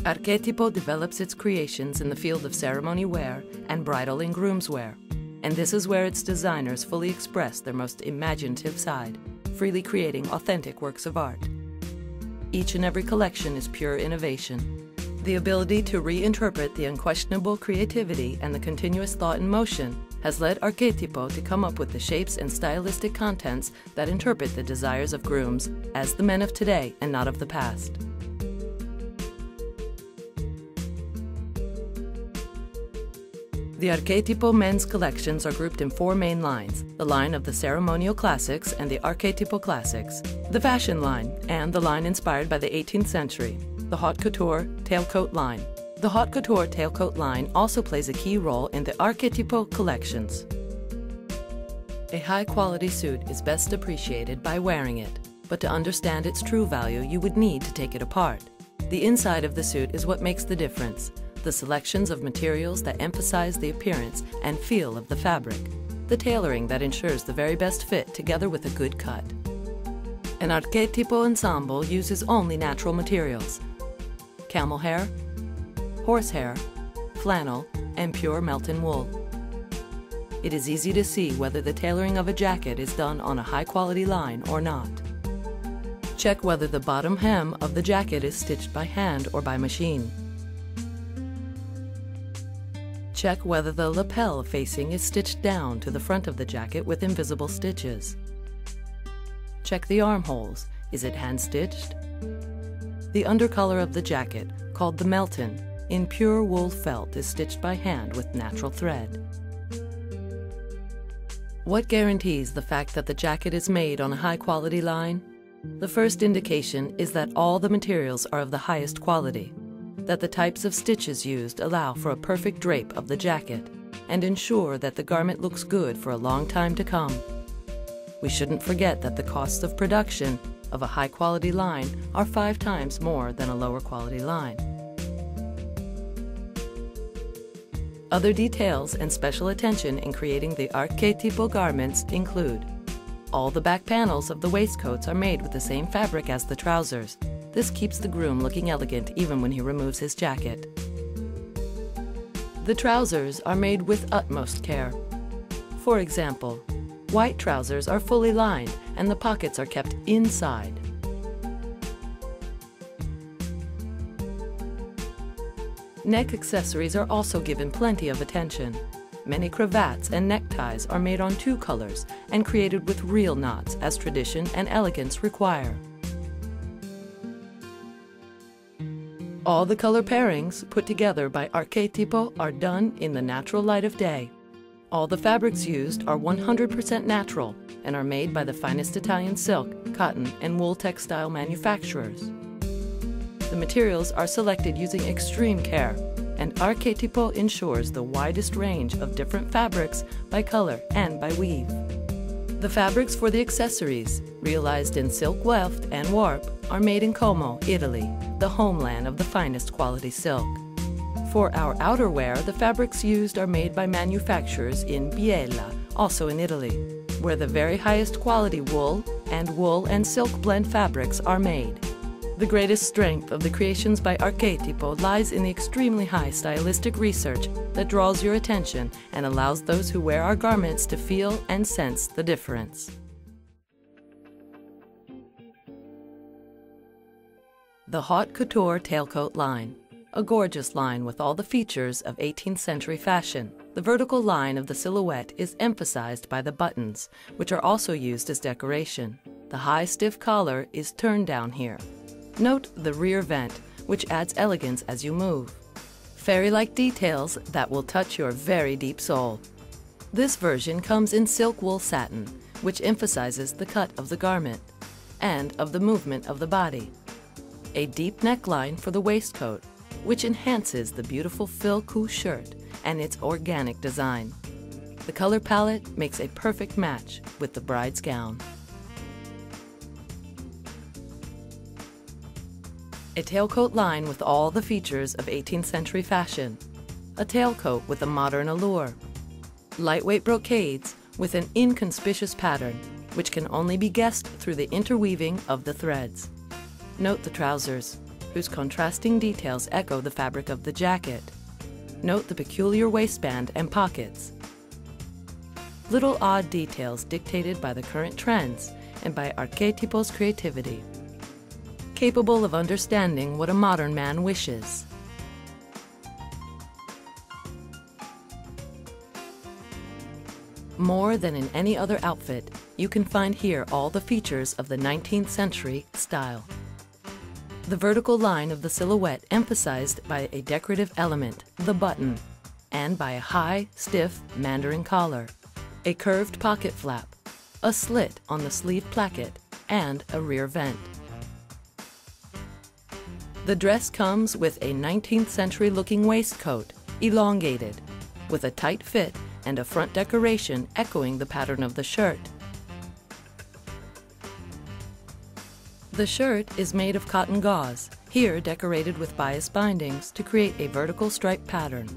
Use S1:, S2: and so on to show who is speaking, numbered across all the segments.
S1: Archetipo develops its creations in the field of ceremony wear and bridal and groom's wear, and this is where its designers fully express their most imaginative side, freely creating authentic works of art. Each and every collection is pure innovation. The ability to reinterpret the unquestionable creativity and the continuous thought in motion has led Archetipo to come up with the shapes and stylistic contents that interpret the desires of grooms as the men of today and not of the past. The Archetipo men's collections are grouped in 4 main lines: the line of the ceremonial classics and the Archetipo classics, the fashion line, and the line inspired by the 18th century, the haute couture tailcoat line. The haute couture tailcoat line also plays a key role in the Archetipo collections. A high-quality suit is best appreciated by wearing it, but to understand its true value you would need to take it apart. The inside of the suit is what makes the difference. The selections of materials that emphasize the appearance and feel of the fabric, the tailoring that ensures the very best fit together with a good cut. An Archetipo ensemble uses only natural materials: camel hair, horsehair, flannel, and pure Melton wool. It is easy to see whether the tailoring of a jacket is done on a high-quality line or not. Check whether the bottom hem of the jacket is stitched by hand or by machine. Check whether the lapel facing is stitched down to the front of the jacket with invisible stitches. Check the armholes. Is it hand-stitched? The undercolor of the jacket, called the Melton, in pure wool felt, is stitched by hand with natural thread. What guarantees the fact that the jacket is made on a high-quality line? The first indication is that all the materials are of the highest quality, that the types of stitches used allow for a perfect drape of the jacket and ensure that the garment looks good for a long time to come. We shouldn't forget that the costs of production of a high-quality line are 5 times more than a lower-quality line. Other details and special attention in creating the Archetipo garments include: all the back panels of the waistcoats are made with the same fabric as the trousers. This keeps the groom looking elegant even when he removes his jacket. The trousers are made with utmost care. For example, white trousers are fully lined and the pockets are kept inside. Neck accessories are also given plenty of attention. Many cravats and neckties are made on 2 colors and created with real knots as tradition and elegance require. All the color pairings put together by Archetipo are done in the natural light of day. All the fabrics used are 100% natural and are made by the finest Italian silk, cotton, and wool textile manufacturers. The materials are selected using extreme care, and Archetipo ensures the widest range of different fabrics by color and by weave. The fabrics for the accessories, realized in silk weft and warp, are made in Como, Italy, the homeland of the finest quality silk. For our outerwear, the fabrics used are made by manufacturers in Biella, also in Italy, where the very highest quality wool and silk blend fabrics are made. The greatest strength of the creations by Archetipo lies in the extremely high stylistic research that draws your attention and allows those who wear our garments to feel and sense the difference. The haute couture tailcoat line, a gorgeous line with all the features of 18th century fashion. The vertical line of the silhouette is emphasized by the buttons, which are also used as decoration. The high stiff collar is turned down here. Note the rear vent, which adds elegance as you move. Fairy-like details that will touch your very deep soul. This version comes in silk wool satin, which emphasizes the cut of the garment and of the movement of the body. A deep neckline for the waistcoat, which enhances the beautiful fil coup shirt and its organic design. The color palette makes a perfect match with the bride's gown. A tailcoat line with all the features of 18th century fashion. A tailcoat with a modern allure. Lightweight brocades with an inconspicuous pattern, which can only be guessed through the interweaving of the threads. Note the trousers. whose contrasting details echo the fabric of the jacket. Note the peculiar waistband and pockets. Little odd details dictated by the current trends and by Archetipo's creativity, capable of understanding what a modern man wishes. More than in any other outfit, you can find here all the features of the 19th century style. The vertical line of the silhouette emphasized by a decorative element, the button, and by a high, stiff mandarin collar, a curved pocket flap, a slit on the sleeve placket, and a rear vent. The dress comes with a 19th century looking waistcoat, elongated, with a tight fit and a front decoration echoing the pattern of the shirt. The shirt is made of cotton gauze, here decorated with bias bindings to create a vertical stripe pattern.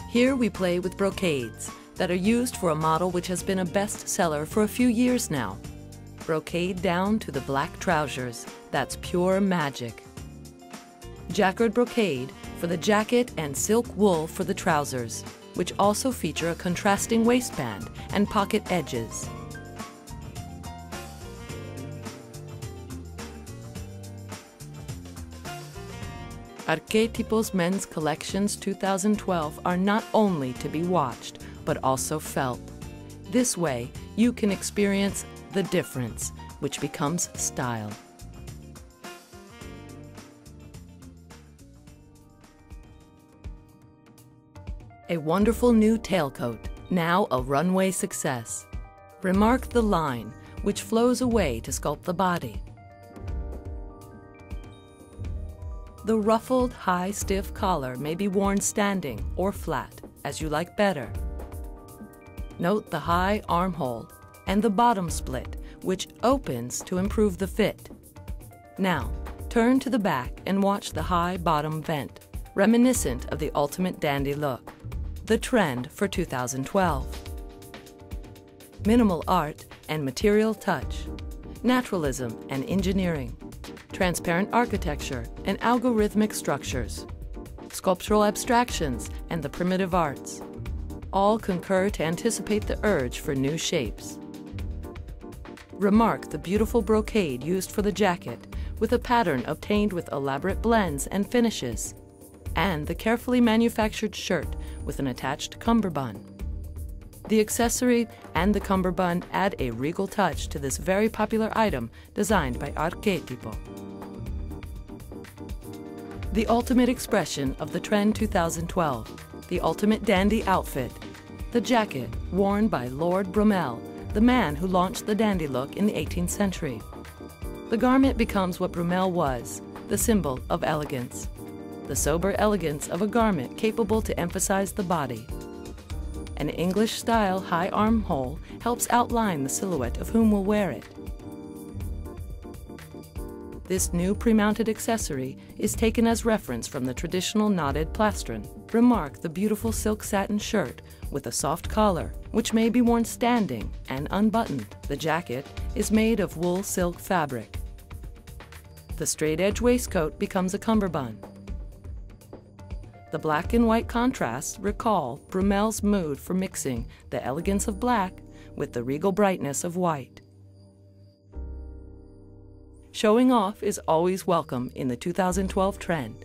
S1: Here we play with brocades that are used for a model which has been a best-seller for a few years now. Brocade down to the black trousers, that's pure magic. Jacquard brocade for the jacket and silk wool for the trousers, which also feature a contrasting waistband and pocket edges. Archetipo's men's collections 2012 are not only to be watched, but also felt. This way, you can experience the difference, which becomes style. A wonderful new tailcoat, now a runway success. Remark the line, which flows away to sculpt the body. The ruffled, high, stiff collar may be worn standing or flat, as you like better. Note the high armhole and the bottom split, which opens to improve the fit. Now, turn to the back and watch the high bottom vent, reminiscent of the ultimate dandy look. The trend for 2012. Minimal art and material touch, naturalism and engineering, transparent architecture and algorithmic structures, sculptural abstractions and the primitive arts, all concur to anticipate the urge for new shapes. Remark the beautiful brocade used for the jacket with a pattern obtained with elaborate blends and finishes, and the carefully manufactured shirt with an attached cummerbund. The accessory and the cummerbund add a regal touch to this very popular item designed by Archetipo. The ultimate expression of the trend 2012, the ultimate dandy outfit, the jacket worn by Lord Brumel, the man who launched the dandy look in the 18th century. The garment becomes what Brumel was, the symbol of elegance. The sober elegance of a garment capable to emphasize the body. An English-style high armhole helps outline the silhouette of whom will wear it. This new pre-mounted accessory is taken as reference from the traditional knotted plastron. Remark the beautiful silk satin shirt with a soft collar, which may be worn standing and unbuttoned. The jacket is made of wool silk fabric. The straight-edge waistcoat becomes a cummerbund. The black and white contrasts recall Brumel's mood for mixing the elegance of black with the regal brightness of white. Showing off is always welcome in the 2012 trend.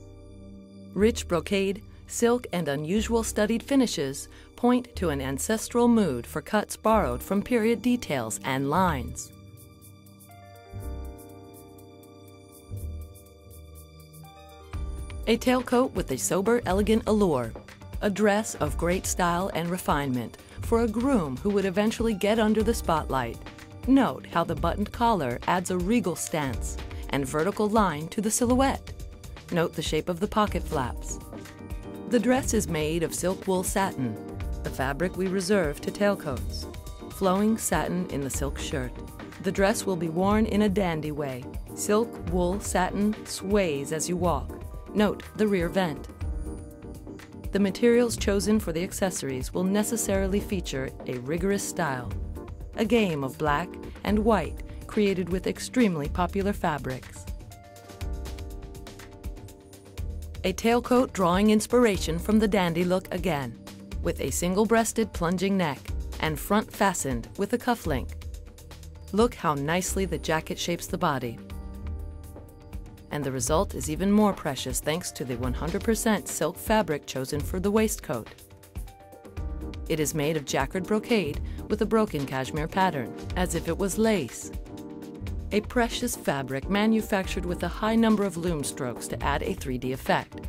S1: Rich brocade, silk, and unusual studied finishes point to an ancestral mood for cuts borrowed from period details and lines. A tailcoat with a sober, elegant allure, a dress of great style and refinement for a groom who would eventually get under the spotlight. Note how the buttoned collar adds a regal stance and vertical line to the silhouette. Note the shape of the pocket flaps. The dress is made of silk wool satin, the fabric we reserve to tailcoats. Flowing satin in the silk shirt. The dress will be worn in a dandy way. Silk wool satin sways as you walk. Note the rear vent. the materials chosen for the accessories will necessarily feature a rigorous style, a game of black and white created with extremely popular fabrics. A tailcoat drawing inspiration from the dandy look again, with a single-breasted plunging neck and front fastened with a cufflink. Look how nicely the jacket shapes the body. And the result is even more precious thanks to the 100% silk fabric chosen for the waistcoat. It is made of jacquard brocade with a broken cashmere pattern, as if it was lace. A precious fabric manufactured with a high number of loom strokes to add a 3D effect.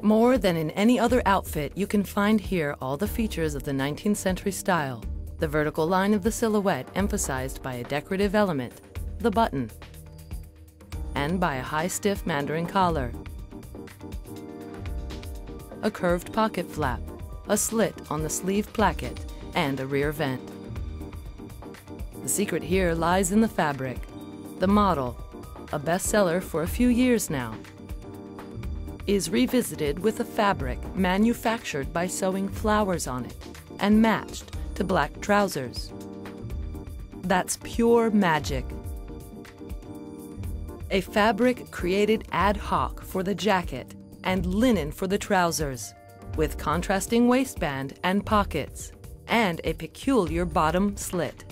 S1: More than in any other outfit, you can find here all the features of the 19th century style. The vertical line of the silhouette emphasized by a decorative element, the button, and by a high stiff mandarin collar. A curved pocket flap, a slit on the sleeve placket, and a rear vent. The secret here lies in the fabric. The model, a bestseller for a few years now, is revisited with a fabric manufactured by sewing flowers on it and matched to black trousers. That's pure magic. A fabric created ad hoc for the jacket and linen for the trousers, with contrasting waistband and pockets, and a peculiar bottom slit.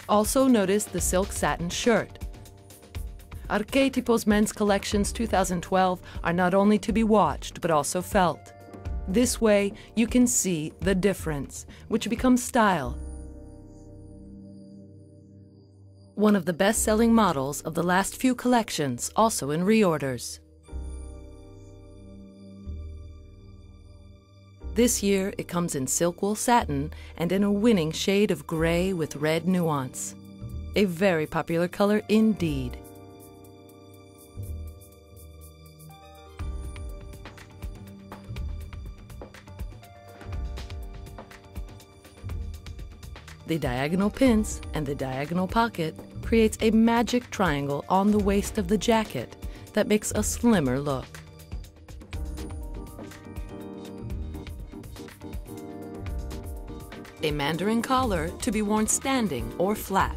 S1: Also notice the silk satin shirt. Archetipo's men's collections 2012 are not only to be watched, but also felt. This way, you can see the difference, which becomes style. One of the best-selling models of the last few collections, also in reorders. This year, it comes in silk wool satin and in a winning shade of gray with red nuance. A very popular color indeed. The diagonal pince and the diagonal pocket creates a magic triangle on the waist of the jacket that makes a slimmer look. A mandarin collar to be worn standing or flat.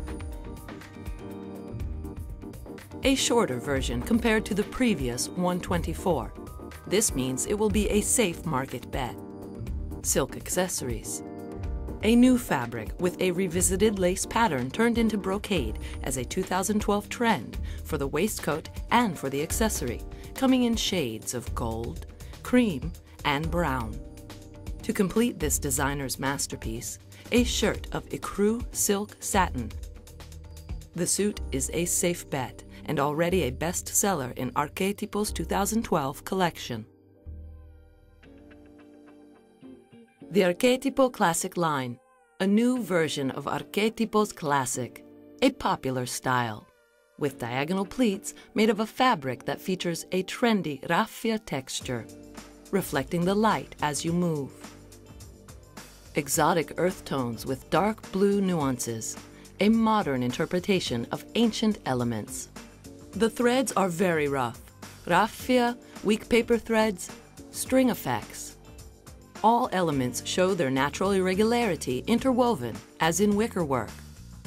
S1: A shorter version compared to the previous 124. This means it will be a safe market bet. Silk accessories. A new fabric with a revisited lace pattern turned into brocade as a 2012 trend for the waistcoat and for the accessory, coming in shades of gold, cream, and brown. To complete this designer's masterpiece, a shirt of ecru silk satin. The suit is a safe bet and already a bestseller in Archetipo's 2012 collection. The Archetipo Classic line, a new version of Archetipo's Classic, a popular style, with diagonal pleats made of a fabric that features a trendy raffia texture, reflecting the light as you move. Exotic earth tones with dark blue nuances, a modern interpretation of ancient elements. The threads are very rough, raffia, weak paper threads, string effects. All elements show their natural irregularity interwoven, as in wickerwork,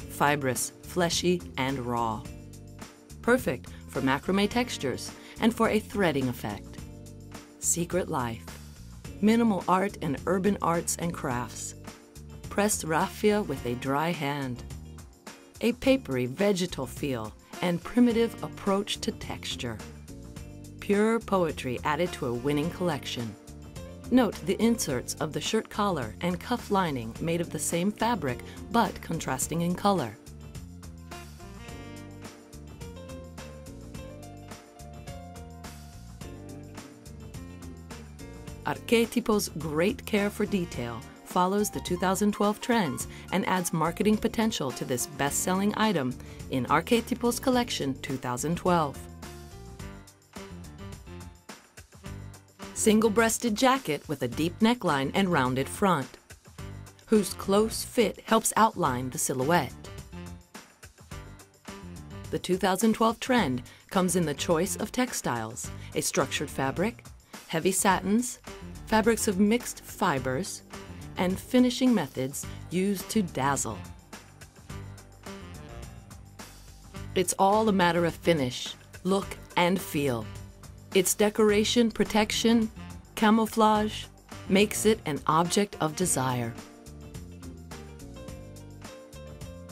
S1: fibrous, fleshy, and raw. Perfect for macrame textures and for a threading effect. Secret life, minimal art and urban arts and crafts. Pressed raffia with a dry hand. A papery vegetal feel and primitive approach to texture. Pure poetry added to a winning collection. Note the inserts of the shirt collar and cuff lining made of the same fabric but contrasting in color. Archetipo's great care for detail follows the 2012 trends and adds marketing potential to this best-selling item in Archetipo's collection 2012. Single-breasted jacket with a deep neckline and rounded front. whose close fit helps outline the silhouette. The 2012 trend comes in the choice of textiles: a structured fabric, heavy satins, fabrics of mixed fibers, and finishing methods used to dazzle. It's all a matter of finish, look, and feel. Its decoration, protection, camouflage makes it an object of desire.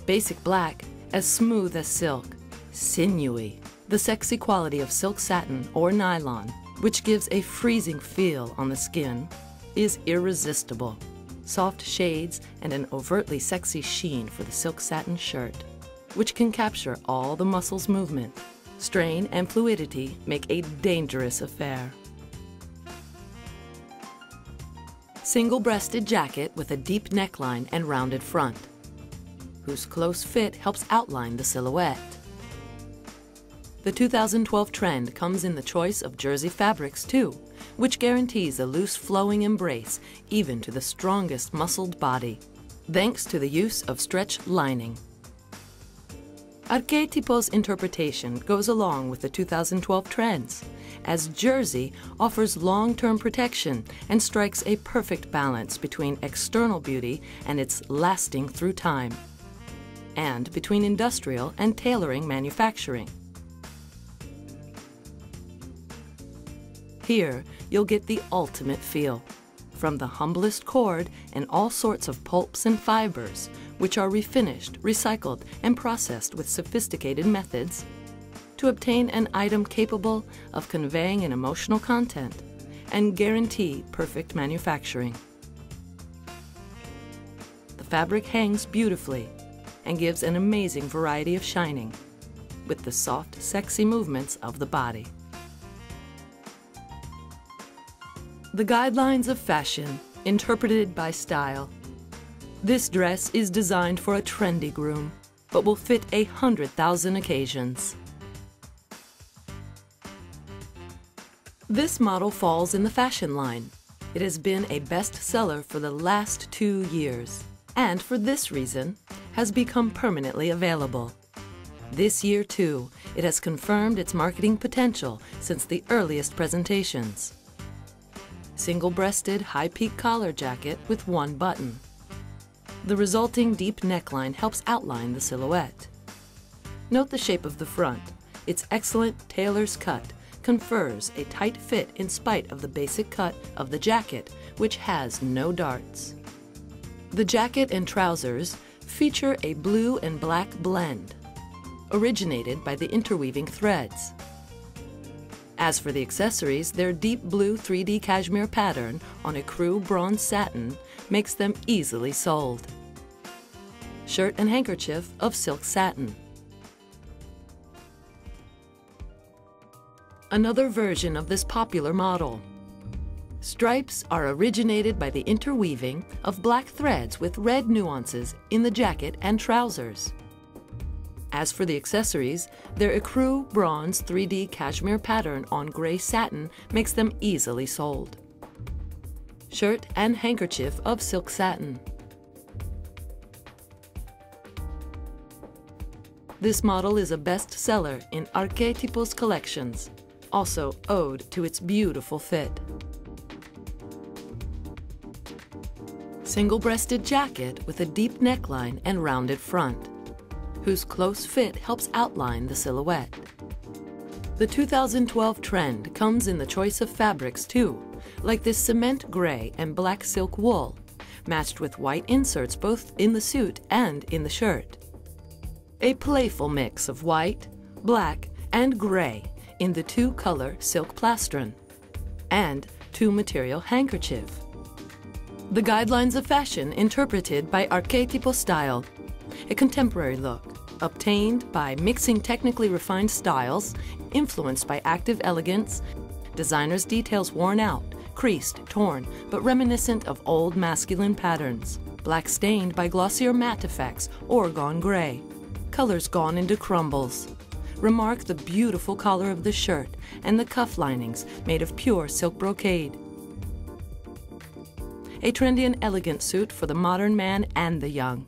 S1: Basic black, as smooth as silk, sinewy, the sexy quality of silk satin or nylon, which gives a freezing feel on the skin, is irresistible. Soft shades and an overtly sexy sheen for the silk satin shirt, which can capture all the muscles' movement. Strain and fluidity make a dangerous affair. Single-breasted jacket with a deep neckline and rounded front, whose close fit helps outline the silhouette. The 2012 trend comes in the choice of jersey fabrics too, which guarantees a loose flowing embrace even to the strongest muscled body, thanks to the use of stretch lining. Archetipo's interpretation goes along with the 2012 trends, as jersey offers long-term protection and strikes a perfect balance between external beauty and its lasting through time, and between industrial and tailoring manufacturing. Here, you'll get the ultimate feel, from the humblest cord and all sorts of pulps and fibers, which are refinished, recycled, and processed with sophisticated methods, to obtain an item capable of conveying an emotional content and guarantee perfect manufacturing. The fabric hangs beautifully and gives an amazing variety of shining, with the soft, sexy movements of the body. The guidelines of fashion, interpreted by style. This dress is designed for a trendy groom, but will fit 100,000 occasions. This model falls in the fashion line. It has been a bestseller for the last 2 years, and for this reason, has become permanently available. This year, too, it has confirmed its marketing potential since the earliest presentations. Single-breasted, high-peak collar jacket with one button. The resulting deep neckline helps outline the silhouette. Note the shape of the front. Its excellent tailor's cut confers a tight fit in spite of the basic cut of the jacket, which has no darts. The jacket and trousers feature a blue and black blend, originated by the interweaving threads. As for the accessories, their deep blue 3D cashmere pattern on ecru bronze satin makes them easily sold. Shirt and handkerchief of silk satin. Another version of this popular model. Stripes are originated by the interweaving of black threads with red nuances in the jacket and trousers. As for the accessories, their ecru bronze 3D cashmere pattern on gray satin makes them easily sold. Shirt and handkerchief of silk satin. This model is a bestseller in Archetipo's collections, also owed to its beautiful fit. Single-breasted jacket with a deep neckline and rounded front, whose close fit helps outline the silhouette. The 2012 trend comes in the choice of fabrics too, like this cement gray and black silk wool, matched with white inserts both in the suit and in the shirt. A playful mix of white, black, and gray in the two-color silk plastron, and two-material handkerchief. The guidelines of fashion interpreted by Archetipo style, a contemporary look, obtained by mixing technically refined styles, influenced by active elegance, designer's details worn out, creased, torn, but reminiscent of old masculine patterns, black stained by glossier matte effects or gone gray, colors gone into crumbles. Remark the beautiful collar of the shirt and the cuff linings made of pure silk brocade. a trendy and elegant suit for the modern man and the young.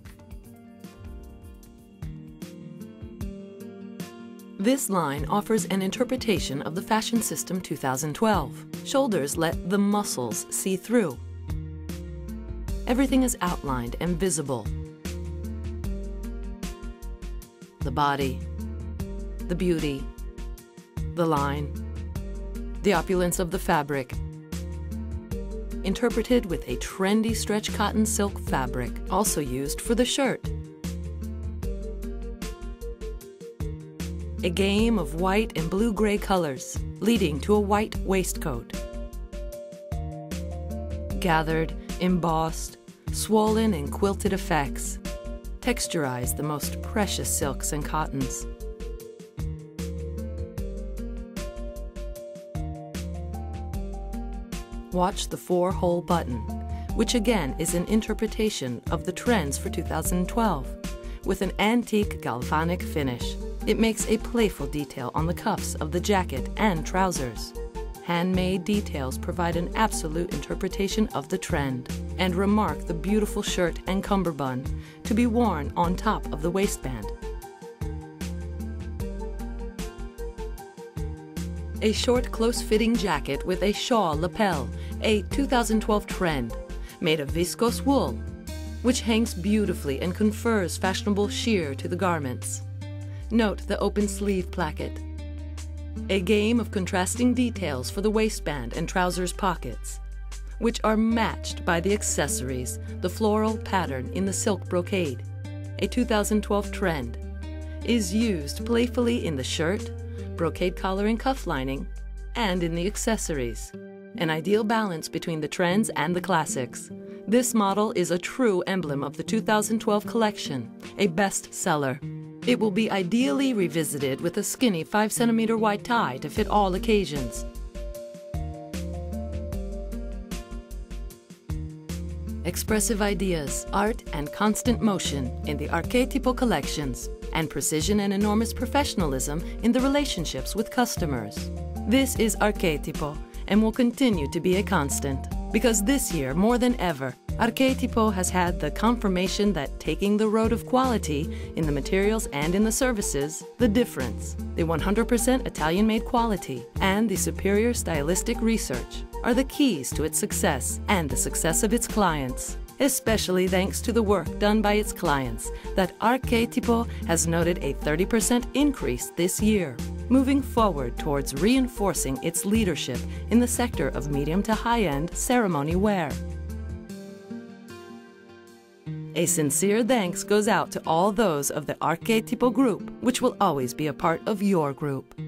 S1: This line offers an interpretation of the Fashion System 2012. Shoulders let the muscles see through. Everything is outlined and visible. The body, the beauty, the line, the opulence of the fabric, interpreted with a trendy stretch cotton silk fabric, also used for the shirt. A game of white and blue-gray colors, leading to a white waistcoat. Gathered, embossed, swollen and quilted effects texturize the most precious silks and cottons. Watch the 4-hole button, which again is an interpretation of the trends for 2012, with an antique galvanic finish. It makes a playful detail on the cuffs of the jacket and trousers. Handmade details provide an absolute interpretation of the trend and remark the beautiful shirt and cummerbund to be worn on top of the waistband. A short, close-fitting jacket with a shawl lapel, a 2012 trend, made of viscose wool, which hangs beautifully and confers fashionable sheer to the garments. Note the open sleeve placket. A game of contrasting details for the waistband and trousers pockets, which are matched by the accessories, the floral pattern in the silk brocade, a 2012 trend, is used playfully in the shirt, brocade collar and cuff lining, and in the accessories. An ideal balance between the trends and the classics. This model is a true emblem of the 2012 collection, a best-seller. It will be ideally revisited with a skinny 5-centimeter white tie to fit all occasions. Expressive ideas, art, and constant motion in the Archetipo collections, and precision and enormous professionalism in the relationships with customers. This is Archetipo, and will continue to be a constant. Because this year, more than ever, Archetipo has had the confirmation that taking the road of quality in the materials and in the services, the difference, the 100% Italian-made quality, and the superior stylistic research are the keys to its success and the success of its clients. Especially thanks to the work done by its clients, that Archetipo has noted a 30% increase this year, moving forward towards reinforcing its leadership in the sector of medium to high-end ceremony wear. A sincere thanks goes out to all those of the Archetipo Group, which will always be a part of your group.